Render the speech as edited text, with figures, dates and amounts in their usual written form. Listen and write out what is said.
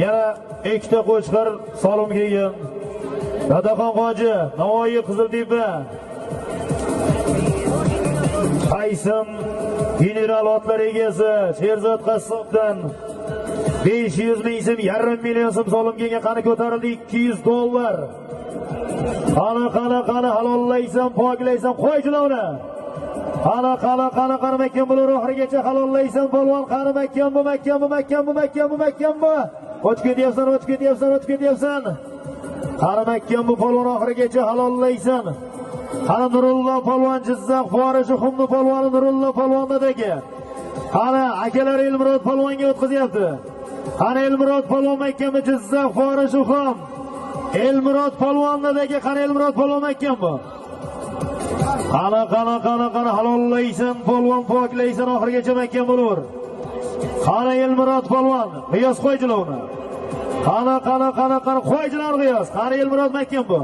Yana ikkita qo'chqar solim kelgan. Dadaxon Hoji, Navoiy Qiziltepa. Qaysim general otlar egasi Sherzod Qassobdan 500 ming so'm, yarim million so'm solim kelgan. Qani ko'tarildi $200. Qani halollaysan, poklaysan, qo'ychilarni. Qani makkan bo'lur oxirigacha halollaysan polvon. Qani makkan bu. O'tib ketyapsan. Qani makkan bu polvon oxirigacha halollaysan. Qani Nurullo polvon Jizzax Forish Xumni polvoni Nurullo polvonnadagi. Qani akalar Elmurod polvonga o'tkazyapti. Qani Elmurod polvon makkanmi Jizzax Forish Xum. Elmurod polvonnadagi qani Elmurod polvon makkan bu. Qani halollaysan polvon, poklaysan oxirigacha makkan bo'lur. Qani Elmurod polvon, qiyos qo'ychilar uni. Qani qo'ychilar qiyos. Qani Elmurod makkan bu.